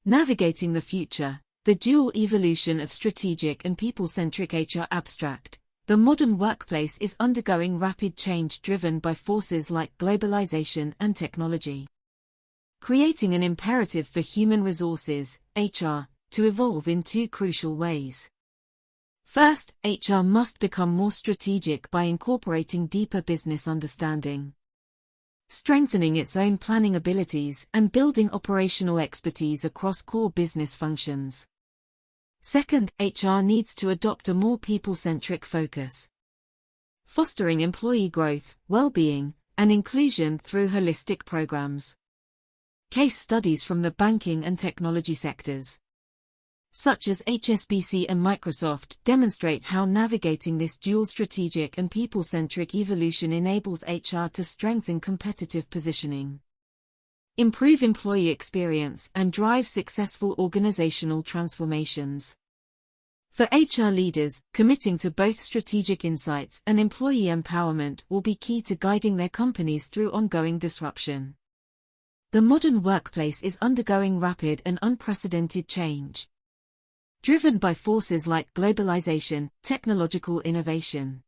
Navigating the Future, the Dual Evolution of Strategic and People-Centric HR Abstract. The modern workplace is undergoing rapid change driven by forces like globalization and technology, creating an imperative for human resources, HR, to evolve in two crucial ways. First, HR must become more strategic by incorporating deeper business understanding, strengthening its own planning abilities and building operational expertise across core business functions. Second, HR needs to adopt a more people-centric focus, fostering employee growth, well-being, and inclusion through holistic programs. Case studies from the banking and technology sectors, such as HSBC and Microsoft, demonstrate how navigating this dual strategic and people-centric evolution enables HR to strengthen competitive positioning, improve employee experience, and drive successful organizational transformations. For HR leaders, committing to both strategic insights and employee empowerment will be key to guiding their companies through ongoing disruption. The modern workplace is undergoing rapid and unprecedented change, driven by forces like globalization, technological innovation,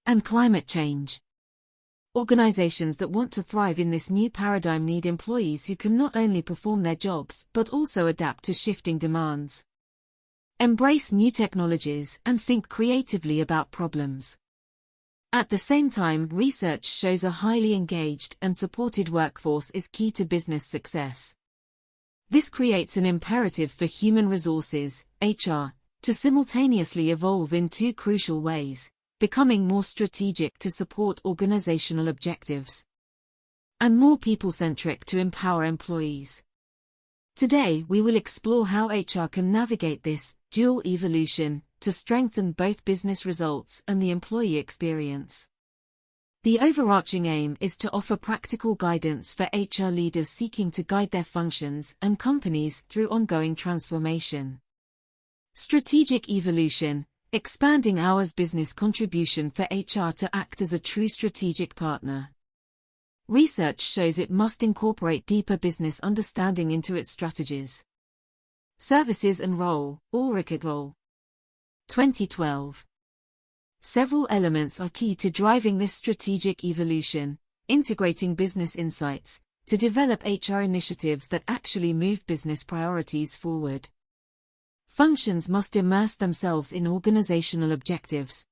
and climate change. Organizations that want to thrive in this new paradigm need employees who can not only perform their jobs but also adapt to shifting demands, embrace new technologies, and think creatively about problems. At the same time, research shows a highly engaged and supported workforce is key to business success. This creates an imperative for human resources, HR, to simultaneously evolve in two crucial ways, becoming more strategic to support organizational objectives, and more people-centric to empower employees. Today, we will explore how HR can navigate this dual evolution to strengthen both business results and the employee experience. The overarching aim is to offer practical guidance for HR leaders seeking to guide their functions and companies through ongoing transformation. Strategic evolution, expanding hours business contribution for HR to act as a true strategic partner. Research shows it must incorporate deeper business understanding into its strategies. Services and Role, Ulrich Role. 2012. Several elements are key to driving this strategic evolution, integrating business insights to develop HR initiatives that actually move business priorities forward. Functions must immerse themselves in organizational objectives,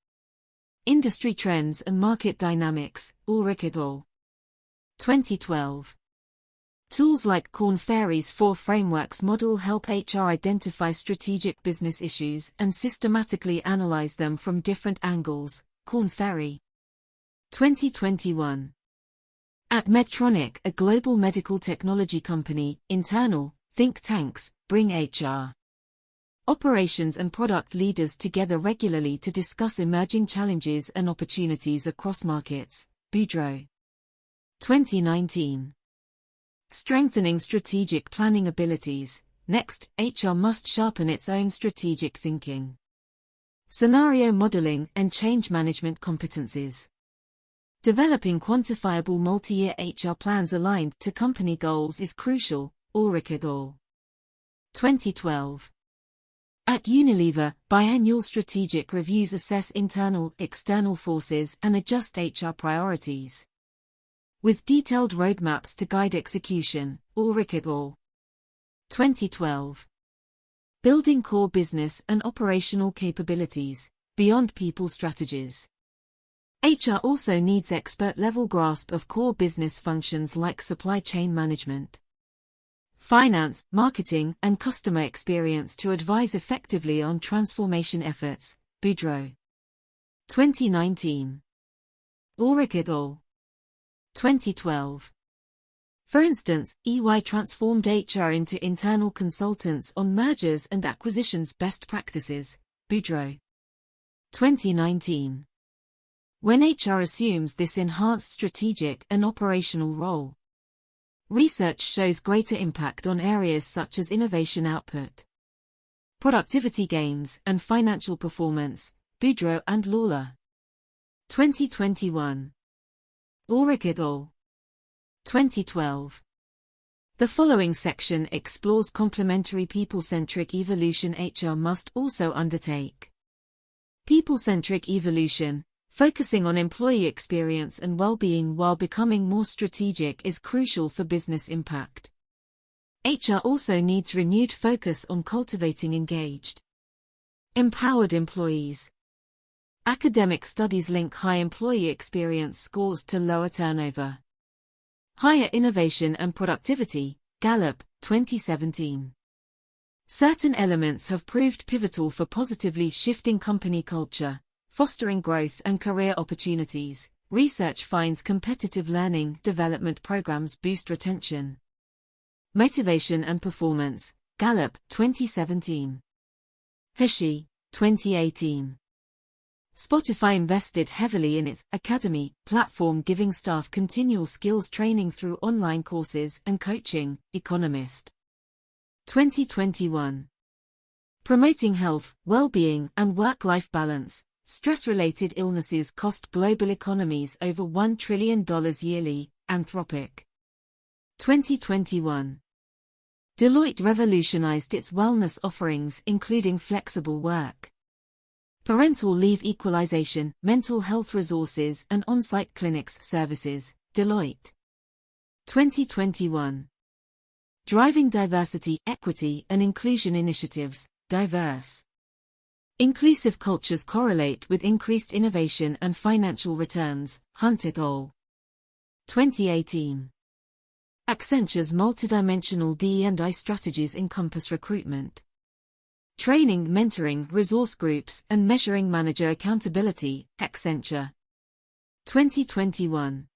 industry trends and market dynamics, Ulrich et al. 2012. Tools like Korn Ferry's 4 Frameworks model help HR identify strategic business issues and systematically analyze them from different angles, Korn Ferry. 2021. At Medtronic, a global medical technology company, internal think tanks bring HR, operations and product leaders together regularly to discuss emerging challenges and opportunities across markets, Boudreaux. 2019. Strengthening strategic planning abilities. Next, HR must sharpen its own strategic thinking, scenario modeling, and change management competencies. Developing quantifiable multi-year HR plans aligned to company goals is crucial, Ulrich et al. 2012. At Unilever, biannual strategic reviews assess internal, external forces and adjust HR priorities, with detailed roadmaps to guide execution, Ulrich et al. 2012. Building core business and operational capabilities, beyond people strategies. HR also needs expert-level grasp of core business functions like supply chain management, finance, marketing, and customer experience to advise effectively on transformation efforts, Boudreaux. 2019. Ulrich et al. 2012. For instance, EY transformed HR into internal consultants on mergers and acquisitions best practices, Boudreaux. 2019. When HR assumes this enhanced strategic and operational role, research shows greater impact on areas such as innovation output, productivity gains, and financial performance, Boudreaux and Lawler. 2021. Ulrich et al. 2012. The following section explores complementary people-centric evolution HR must also undertake. People-centric evolution, focusing on employee experience and well-being while becoming more strategic, is crucial for business impact. HR also needs renewed focus on cultivating engaged, empowered employees. Academic studies link high employee experience scores to lower turnover. Higher innovation and productivity, Gallup, 2017. Certain elements have proved pivotal for positively shifting company culture, fostering growth and career opportunities. Research finds competitive learning development programs boost retention, motivation and performance, Gallup, 2017. Hershey, 2018. Spotify invested heavily in its Academy platform, giving staff continual skills training through online courses and coaching, Economist. 2021. Promoting health, well-being, and work-life balance. Stress-related illnesses cost global economies over $1 trillion yearly, Anthropic. 2021. Deloitte revolutionized its wellness offerings, including flexible work, parental leave equalization, mental health resources, and on-site clinics services, Deloitte. 2021. Driving diversity, equity, and inclusion initiatives, Diverse. Inclusive cultures correlate with increased innovation and financial returns, Hunt et al. 2018. Accenture's multidimensional DE&I strategies encompass recruitment, training, mentoring, resource groups, and measuring manager accountability, Accenture. 2021.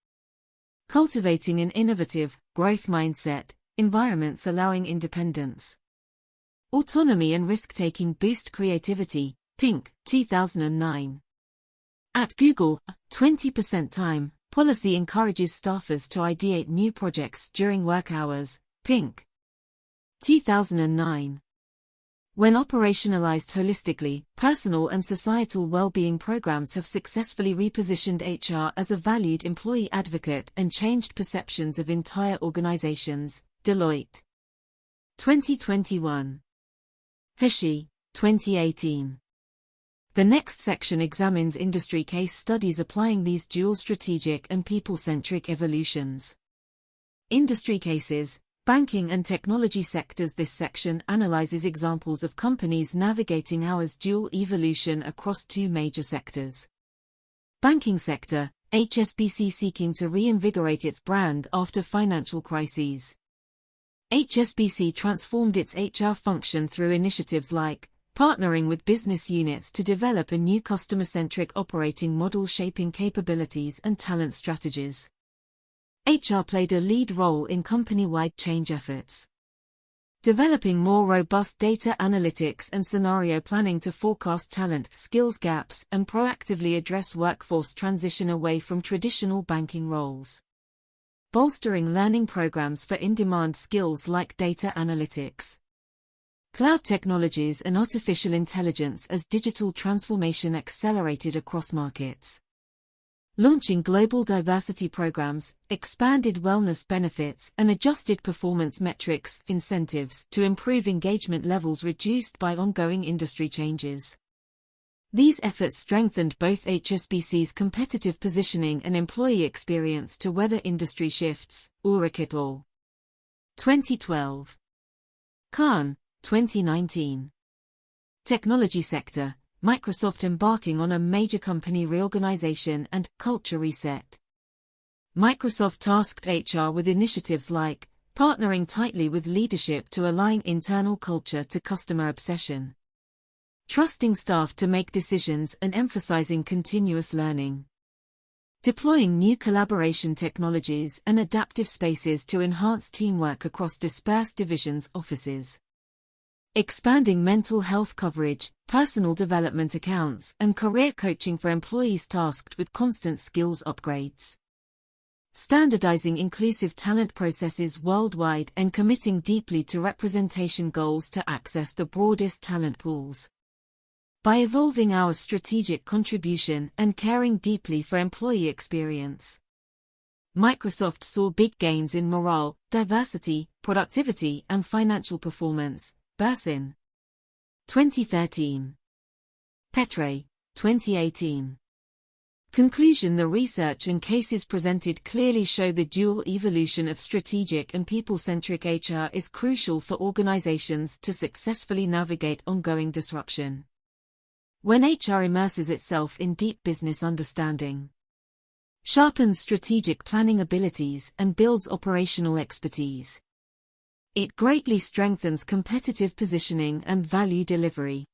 Cultivating an innovative, growth mindset, environments allowing independence, autonomy and risk-taking boost creativity, Pink, 2009. At Google, 20% time, policy encourages staffers to ideate new projects during work hours, Pink. 2009. When operationalized holistically, personal and societal well-being programs have successfully repositioned HR as a valued employee advocate and changed perceptions of entire organizations, Deloitte. 2021. Hershey, 2018. The next section examines industry case studies applying these dual strategic and people-centric evolutions. Industry cases, banking and technology sectors. This section analyzes examples of companies navigating our dual evolution across two major sectors. Banking sector, HSBC seeking to reinvigorate its brand after financial crises. HSBC transformed its HR function through initiatives like partnering with business units to develop a new customer-centric operating model, shaping capabilities and talent strategies. HR played a lead role in company-wide change efforts, developing more robust data analytics and scenario planning to forecast talent skills gaps and proactively address workforce transition away from traditional banking roles. Bolstering learning programs for in-demand skills like data analytics, cloud technologies and artificial intelligence as digital transformation accelerated across markets. Launching global diversity programs, expanded wellness benefits and adjusted performance metrics incentives to improve engagement levels reduced by ongoing industry changes. These efforts strengthened both HSBC's competitive positioning and employee experience to weather industry shifts, Ulrich et al. 2012. Khan, 2019. Technology sector, Microsoft embarking on a major company reorganization and culture reset. Microsoft tasked HR with initiatives like partnering tightly with leadership to align internal culture to customer obsession, trusting staff to make decisions and emphasizing continuous learning, deploying new collaboration technologies and adaptive spaces to enhance teamwork across dispersed divisions' offices, expanding mental health coverage, personal development accounts, and career coaching for employees tasked with constant skills upgrades, standardizing inclusive talent processes worldwide and committing deeply to representation goals to access the broadest talent pools. By evolving our strategic contribution and caring deeply for employee experience, Microsoft saw big gains in morale, diversity, productivity, and financial performance. Bursin. 2013. Petre, 2018. Conclusion: the research and cases presented clearly show the dual evolution of strategic and people-centric HR is crucial for organizations to successfully navigate ongoing disruption. When HR immerses itself in deep business understanding, sharpens strategic planning abilities, and builds operational expertise, it greatly strengthens competitive positioning and value delivery.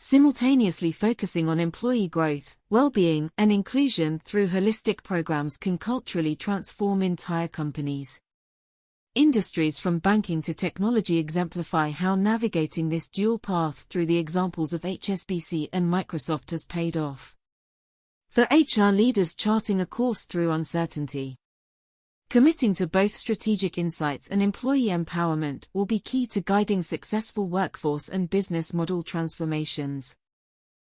Simultaneously focusing on employee growth, well-being, and inclusion through holistic programs can culturally transform entire companies. Industries from banking to technology exemplify how navigating this dual path through the examples of HSBC and Microsoft has paid off. For HR leaders, charting a course through uncertainty, committing to both strategic insights and employee empowerment will be key to guiding successful workforce and business model transformations.